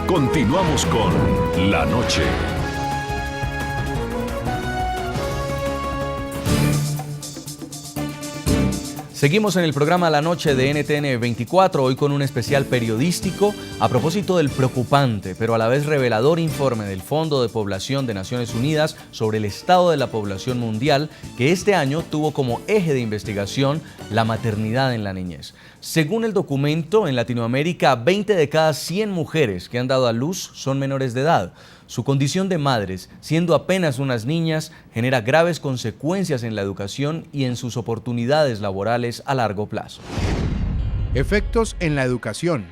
Continuamos con La Noche. Seguimos en el programa La Noche de NTN 24, hoy con un especial periodístico a propósito del preocupante, pero a la vez revelador informe del Fondo de Población de Naciones Unidas sobre el estado de la población mundial, que este año tuvo como eje de investigación la maternidad en la niñez. Según el documento, en Latinoamérica, 20 de cada 100 mujeres que han dado a luz son menores de edad. Su condición de madres, siendo apenas unas niñas, genera graves consecuencias en la educación y en sus oportunidades laborales a largo plazo. Efectos en la educación.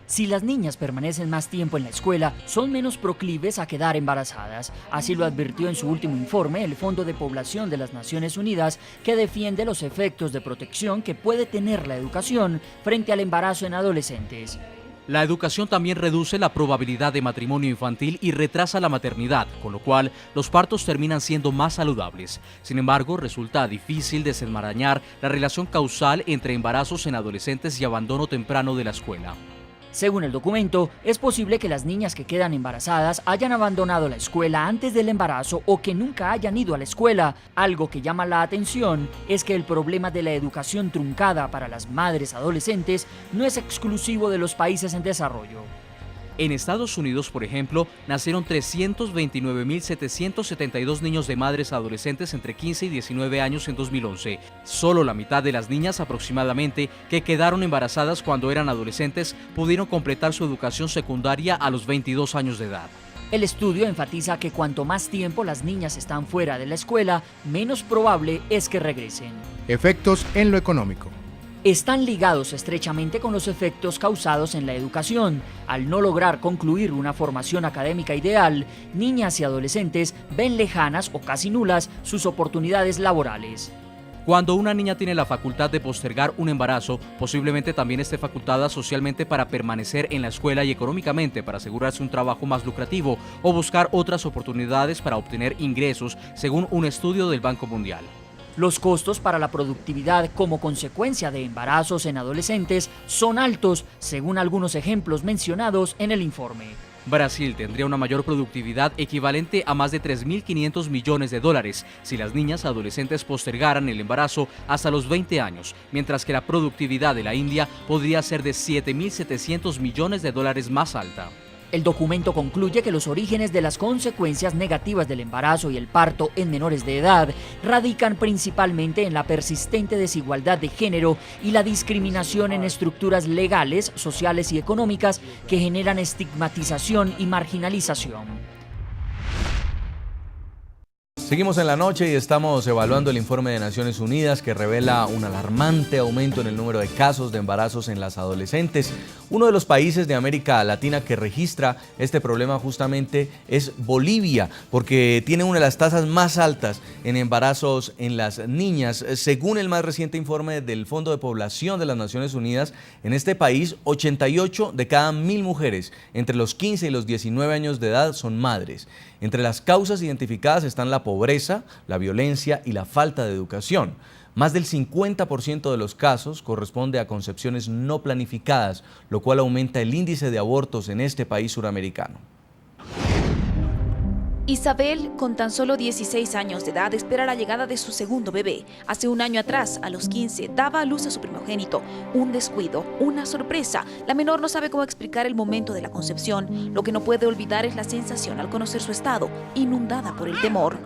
Si las niñas permanecen más tiempo en la escuela, son menos proclives a quedar embarazadas. Así lo advirtió en su último informe el Fondo de Población de las Naciones Unidas, que defiende los efectos de protección que puede tener la educación frente al embarazo en adolescentes. La educación también reduce la probabilidad de matrimonio infantil y retrasa la maternidad, con lo cual los partos terminan siendo más saludables. Sin embargo, resulta difícil desenmarañar la relación causal entre embarazos en adolescentes y abandono temprano de la escuela. Según el documento, es posible que las niñas que quedan embarazadas hayan abandonado la escuela antes del embarazo o que nunca hayan ido a la escuela. Algo que llama la atención es que el problema de la educación truncada para las madres adolescentes no es exclusivo de los países en desarrollo. En Estados Unidos, por ejemplo, nacieron 329.772 niños de madres adolescentes entre 15 y 19 años en 2011. Solo la mitad de las niñas aproximadamente que quedaron embarazadas cuando eran adolescentes pudieron completar su educación secundaria a los 22 años de edad. El estudio enfatiza que cuanto más tiempo las niñas están fuera de la escuela, menos probable es que regresen. Efectos en lo económico. Están ligados estrechamente con los efectos causados en la educación. Al no lograr concluir una formación académica ideal, niñas y adolescentes ven lejanas o casi nulas sus oportunidades laborales. Cuando una niña tiene la facultad de postergar un embarazo, posiblemente también esté facultada socialmente para permanecer en la escuela y económicamente para asegurarse un trabajo más lucrativo o buscar otras oportunidades para obtener ingresos, según un estudio del Banco Mundial. Los costos para la productividad como consecuencia de embarazos en adolescentes son altos, según algunos ejemplos mencionados en el informe. Brasil tendría una mayor productividad equivalente a más de 3.500 millones de dólares si las niñas adolescentes postergaran el embarazo hasta los 20 años, mientras que la productividad de la India podría ser de 7.700 millones de dólares más alta. El documento concluye que los orígenes de las consecuencias negativas del embarazo y el parto en menores de edad radican principalmente en la persistente desigualdad de género y la discriminación en estructuras legales, sociales y económicas que generan estigmatización y marginalización. Seguimos en La Noche y estamos evaluando el informe de Naciones Unidas que revela un alarmante aumento en el número de casos de embarazos en las adolescentes. Uno de los países de América Latina que registra este problema justamente es Bolivia, porque tiene una de las tasas más altas en embarazos en las niñas. Según el más reciente informe del Fondo de Población de las Naciones Unidas, en este país 88 de cada 1000 mujeres entre los 15 y los 19 años de edad son madres. Entre las causas identificadas están la pobreza, la violencia y la falta de educación. Más del 50% de los casos corresponde a concepciones no planificadas, lo cual aumenta el índice de abortos en este país suramericano. Isabel, con tan solo 16 años de edad, espera la llegada de su segundo bebé. Hace un año atrás, a los 15, daba a luz a su primogénito. Un descuido, una sorpresa. La menor no sabe cómo explicar el momento de la concepción. Lo que no puede olvidar es la sensación al conocer su estado, inundada por el temor.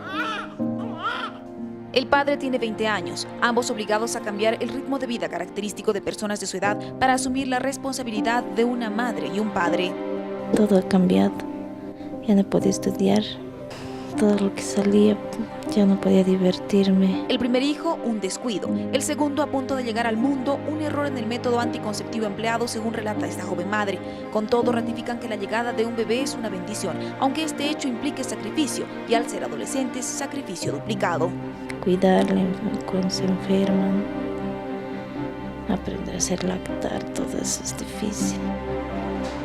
El padre tiene 20 años, ambos obligados a cambiar el ritmo de vida característico de personas de su edad para asumir la responsabilidad de una madre y un padre. Todo ha cambiado. Ya no puedo estudiar. Todo lo que salía, ya no podía divertirme. El primer hijo, un descuido. El segundo, a punto de llegar al mundo, un error en el método anticonceptivo empleado, según relata esta joven madre. Con todo, ratifican que la llegada de un bebé es una bendición, aunque este hecho implique sacrificio, y al ser adolescentes, sacrificio duplicado. Cuidarle cuando se enferman, aprender a hacer lactar, todo eso es difícil.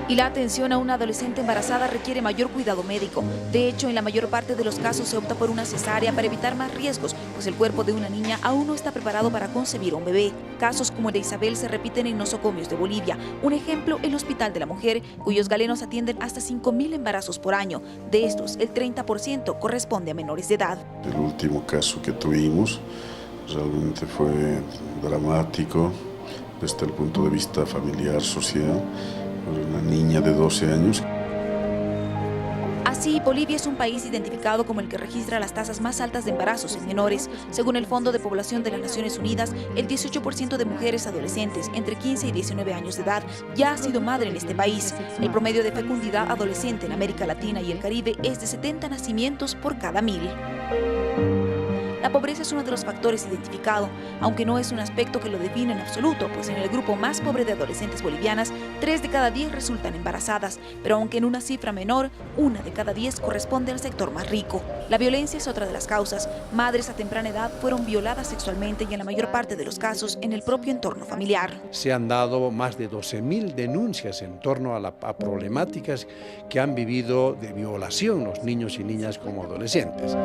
Y la atención a una adolescente embarazada requiere mayor cuidado médico. De hecho, en la mayor parte de los casos se opta por una cesárea para evitar más riesgos, pues el cuerpo de una niña aún no está preparado para concebir a un bebé. Casos como el de Isabel se repiten en nosocomios de Bolivia. Un ejemplo, el Hospital de la Mujer, cuyos galenos atienden hasta 5.000 embarazos por año. De estos, el 30% corresponde a menores de edad. El último caso que tuvimos realmente fue dramático desde el punto de vista familiar, social. Una niña de 12 años. Así, Bolivia es un país identificado como el que registra las tasas más altas de embarazos en menores. Según el Fondo de Población de las Naciones Unidas, el 18% de mujeres adolescentes entre 15 y 19 años de edad ya ha sido madre en este país. El promedio de fecundidad adolescente en América Latina y el Caribe es de 70 nacimientos por cada 1000. La pobreza es uno de los factores identificados, aunque no es un aspecto que lo define en absoluto, pues en el grupo más pobre de adolescentes bolivianas, 3 de cada 10 resultan embarazadas, pero aunque en una cifra menor, 1 de cada 10 corresponde al sector más rico. La violencia es otra de las causas. Madres a temprana edad fueron violadas sexualmente y en la mayor parte de los casos en el propio entorno familiar. Se han dado más de 12.000 denuncias en torno a problemáticas que han vivido de violación los niños y niñas como adolescentes.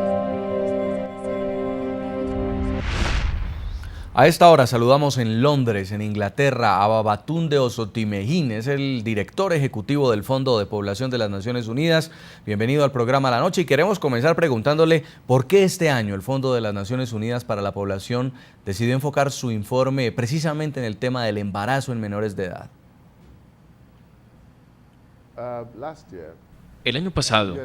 A esta hora saludamos en Londres, en Inglaterra, a Babatunde Osotimehin, es el director ejecutivo del Fondo de Población de las Naciones Unidas. Bienvenido al programa La Noche y queremos comenzar preguntándole por qué este año el Fondo de las Naciones Unidas para la Población decidió enfocar su informe precisamente en el tema del embarazo en menores de edad. El año pasado,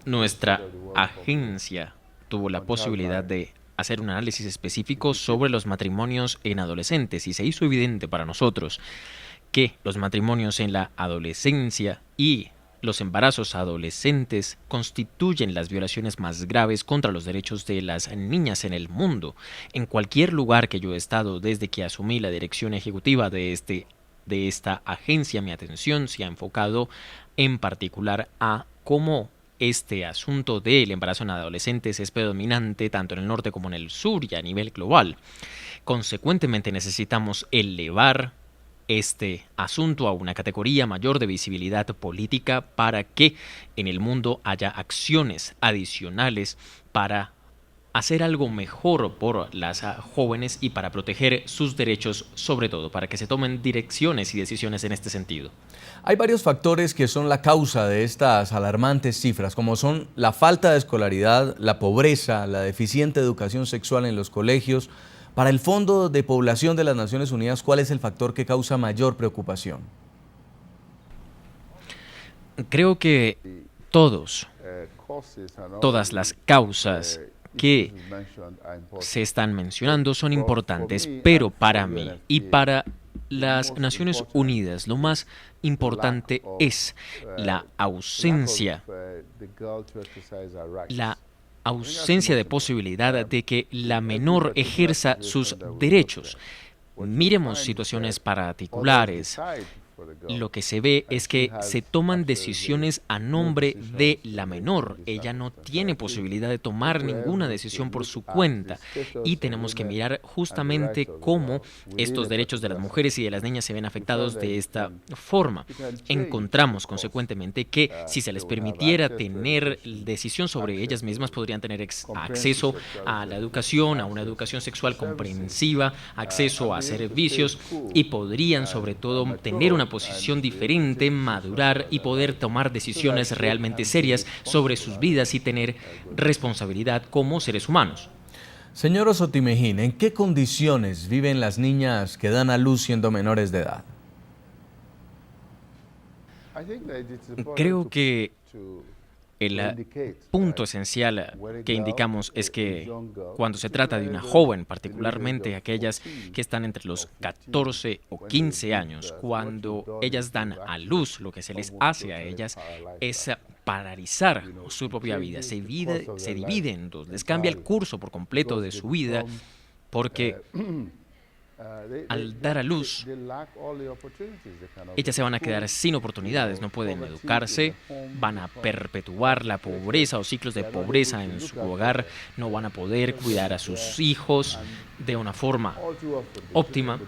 nuestra agencia tuvo la posibilidad de hacer un análisis específico sobre los matrimonios en adolescentes y se hizo evidente para nosotros que los matrimonios en la adolescencia y los embarazos adolescentes constituyen las violaciones más graves contra los derechos de las niñas en el mundo. En cualquier lugar que yo he estado desde que asumí la dirección ejecutiva de esta agencia, mi atención se ha enfocado en particular a cómo este asunto del embarazo en adolescentes es predominante tanto en el norte como en el sur y a nivel global. Consecuentemente necesitamos elevar este asunto a una categoría mayor de visibilidad política para que en el mundo haya acciones adicionales para hacer algo mejor por las jóvenes y para proteger sus derechos, sobre todo para que se tomen direcciones y decisiones en este sentido. Hay varios factores que son la causa de estas alarmantes cifras, como son la falta de escolaridad, la pobreza, la deficiente educación sexual en los colegios. Para el Fondo de Población de las Naciones Unidas, ¿cuál es el factor que causa mayor preocupación? Creo que todas las causas que se están mencionando son importantes, pero para mí y para las Naciones Unidas lo más importante es la ausencia de posibilidad de que la menor ejerza sus derechos. Miremos situaciones particulares. Lo que se ve es que se toman decisiones a nombre de la menor. Ella no tiene posibilidad de tomar ninguna decisión por su cuenta y tenemos que mirar justamente cómo estos derechos de las mujeres y de las niñas se ven afectados de esta forma. Encontramos consecuentemente que si se les permitiera tener decisión sobre ellas mismas, podrían tener acceso a la educación, a una educación sexual comprensiva, acceso a servicios y podrían sobre todo tener una posición diferente, madurar y poder tomar decisiones realmente serias sobre sus vidas y tener responsabilidad como seres humanos. Señor Osotimehin, ¿en qué condiciones viven las niñas que dan a luz siendo menores de edad? Creo que el punto esencial que indicamos es que cuando se trata de una joven, particularmente aquellas que están entre los 14 o 15 años, cuando ellas dan a luz, lo que se les hace a ellas es paralizar su propia vida. Se divide en dos, les cambia el curso por completo de su vida porque al dar a luz, ellas se van a quedar sin oportunidades, no pueden educarse, van a perpetuar la pobreza o ciclos de pobreza en su hogar, no van a poder cuidar a sus hijos de una forma óptima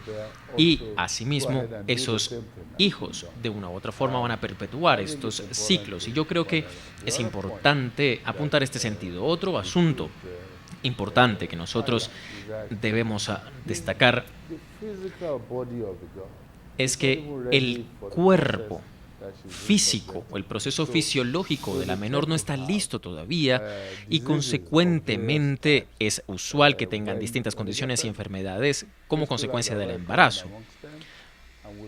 y asimismo esos hijos de una u otra forma van a perpetuar estos ciclos y yo creo que es importante apuntar este sentido. Otro asunto importante que nosotros debemos destacar es que el cuerpo físico o el proceso fisiológico de la menor no está listo todavía y consecuentemente es usual que tengan distintas condiciones y enfermedades como consecuencia del embarazo.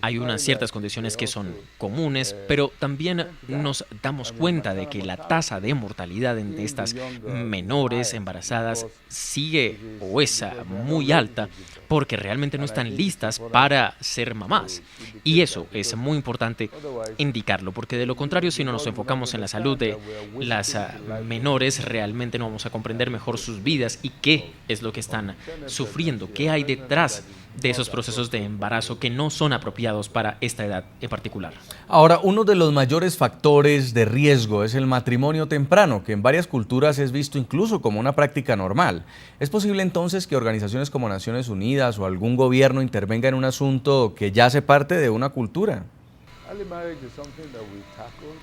Hay unas ciertas condiciones que son comunes, pero también nos damos cuenta de que la tasa de mortalidad de estas menores embarazadas sigue o es muy alta porque realmente no están listas para ser mamás. Y eso es muy importante indicarlo, porque de lo contrario, si no nos enfocamos en la salud de las menores, realmente no vamos a comprender mejor sus vidas y qué es lo que están sufriendo, qué hay detrás de esos procesos de embarazo que no son apropiados para esta edad en particular. Ahora, uno de los mayores factores de riesgo es el matrimonio temprano, que en varias culturas es visto incluso como una práctica normal. ¿Es posible entonces que organizaciones como Naciones Unidas o algún gobierno intervenga en un asunto que ya hace parte de una cultura?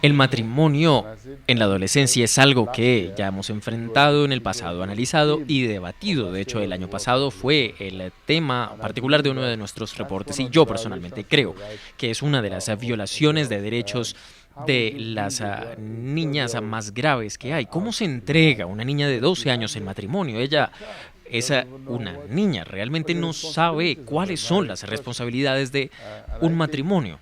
El matrimonio en la adolescencia es algo que ya hemos enfrentado en el pasado, analizado y debatido. De hecho, el año pasado fue el tema particular de uno de nuestros reportes y yo personalmente creo que es una de las violaciones de derechos de las niñas más graves que hay. ¿Cómo se entrega una niña de 12 años en matrimonio? Ella es una niña, realmente no sabe cuáles son las responsabilidades de un matrimonio.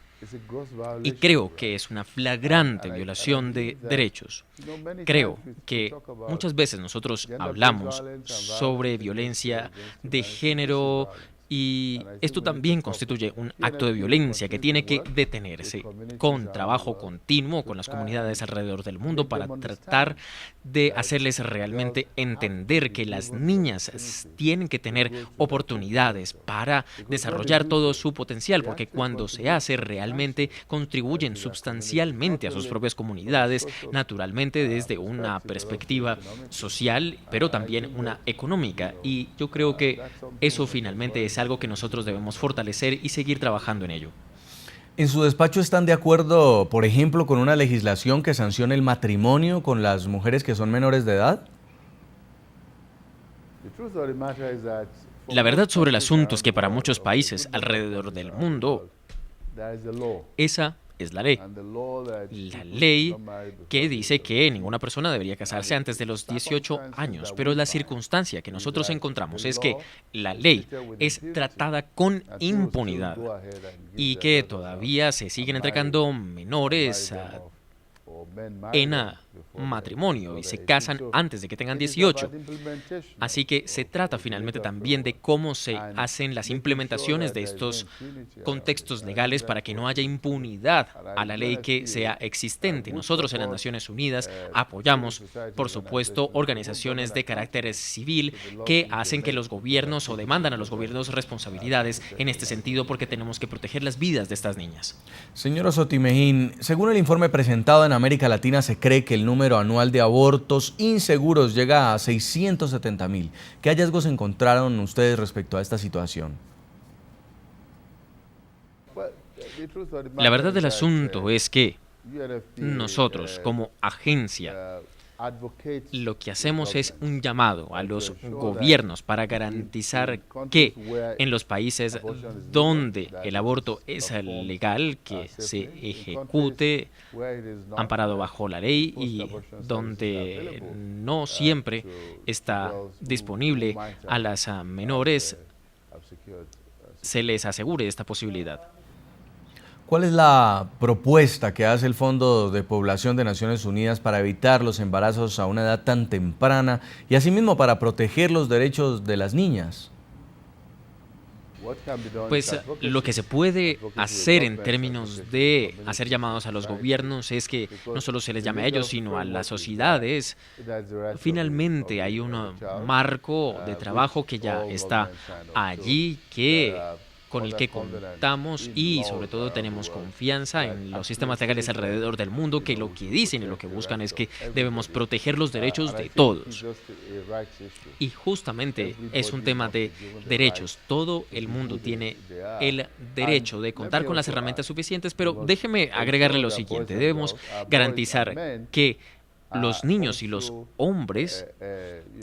Y creo que es una flagrante violación de derechos. Creo que muchas veces nosotros hablamos sobre violencia de género y esto también constituye un acto de violencia que tiene que detenerse con trabajo continuo con las comunidades alrededor del mundo para tratar de hacerles realmente entender que las niñas tienen que tener oportunidades para desarrollar todo su potencial, porque cuando se hace realmente contribuyen sustancialmente a sus propias comunidades, naturalmente desde una perspectiva social, pero también una económica. Y yo creo que eso finalmente es algo que nosotros debemos fortalecer y seguir trabajando en ello. ¿En su despacho están de acuerdo, por ejemplo, con una legislación que sancione el matrimonio con las mujeres que son menores de edad? La verdad sobre el asunto es que para muchos países alrededor del mundo, esa es la ley. La ley que dice que ninguna persona debería casarse antes de los 18 años, pero la circunstancia que nosotros encontramos es que la ley es tratada con impunidad y que todavía se siguen entregando menores en matrimonio y se casan antes de que tengan 18. Así que se trata finalmente también de cómo se hacen las implementaciones de estos contextos legales para que no haya impunidad a la ley que sea existente. Nosotros en las Naciones Unidas apoyamos, por supuesto, organizaciones de carácter civil que hacen que los gobiernos o demandan a los gobiernos responsabilidades en este sentido porque tenemos que proteger las vidas de estas niñas. Señor Osotimejín, según el informe presentado en América Latina, se cree que el número anual de abortos inseguros llega a 670,000. ¿Qué hallazgos encontraron ustedes respecto a esta situación? La verdad del asunto es que nosotros como agencia lo que hacemos es un llamado a los gobiernos para garantizar que en los países donde el aborto es legal, que se ejecute amparado bajo la ley y donde no siempre está disponible a las menores, se les asegure esta posibilidad. ¿Cuál es la propuesta que hace el Fondo de Población de Naciones Unidas para evitar los embarazos a una edad tan temprana y asimismo para proteger los derechos de las niñas? Pues lo que se puede hacer en términos de hacer llamados a los gobiernos es que no solo se les llame a ellos, sino a las sociedades. Finalmente hay un marco de trabajo que ya está allí, con el que contamos y sobre todo tenemos confianza en los sistemas legales alrededor del mundo que lo que dicen y lo que buscan es que debemos proteger los derechos de todos. Y justamente es un tema de derechos. Todo el mundo tiene el derecho de contar con las herramientas suficientes, pero déjeme agregarle lo siguiente. Debemos garantizar que los niños y los hombres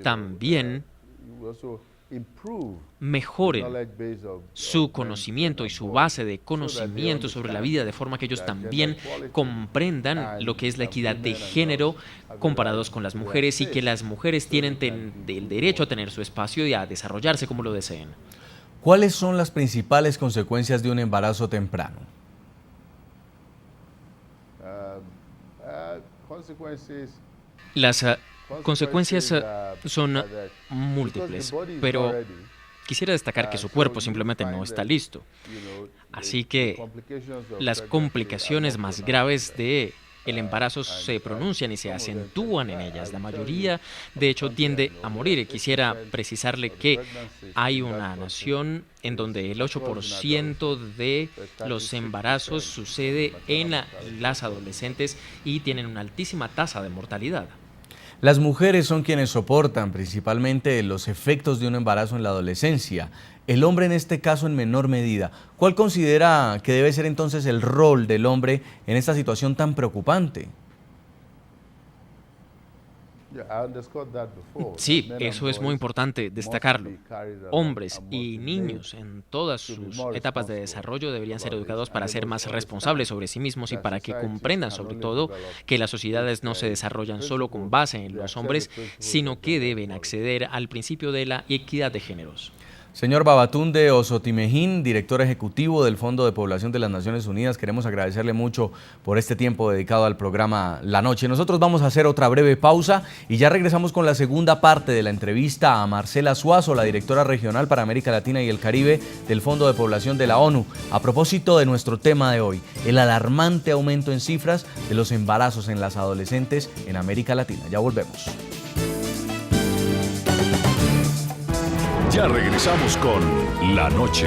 también mejoren su conocimiento y su base de conocimiento sobre la vida, de forma que ellos también comprendan lo que es la equidad de género comparados con las mujeres y que las mujeres tienen el derecho a tener su espacio y a desarrollarse como lo deseen. ¿Cuáles son las principales consecuencias de un embarazo temprano? Las consecuencias son múltiples, pero quisiera destacar que su cuerpo simplemente no está listo. Así que las complicaciones más graves del embarazo se pronuncian y se acentúan en ellas. La mayoría, de hecho, tiende a morir. Y quisiera precisarle que hay una nación en donde el 8% de los embarazos sucede en las adolescentes y tienen una altísima tasa de mortalidad. Las mujeres son quienes soportan principalmente los efectos de un embarazo en la adolescencia. El hombre en este caso en menor medida. ¿Cuál considera que debe ser entonces el rol del hombre en esta situación tan preocupante? Sí, eso es muy importante destacarlo. Hombres y niños en todas sus etapas de desarrollo deberían ser educados para ser más responsables sobre sí mismos y para que comprendan sobre todo que las sociedades no se desarrollan solo con base en los hombres, sino que deben acceder al principio de la equidad de géneros. Señor Babatunde Osotimejín, director ejecutivo del Fondo de Población de las Naciones Unidas, queremos agradecerle mucho por este tiempo dedicado al programa La Noche. Nosotros vamos a hacer otra breve pausa y ya regresamos con la segunda parte de la entrevista a Marcela Suazo, la directora regional para América Latina y el Caribe del Fondo de Población de la ONU, a propósito de nuestro tema de hoy, el alarmante aumento en cifras de los embarazos en las adolescentes en América Latina. Ya volvemos. Ya regresamos con La Noche.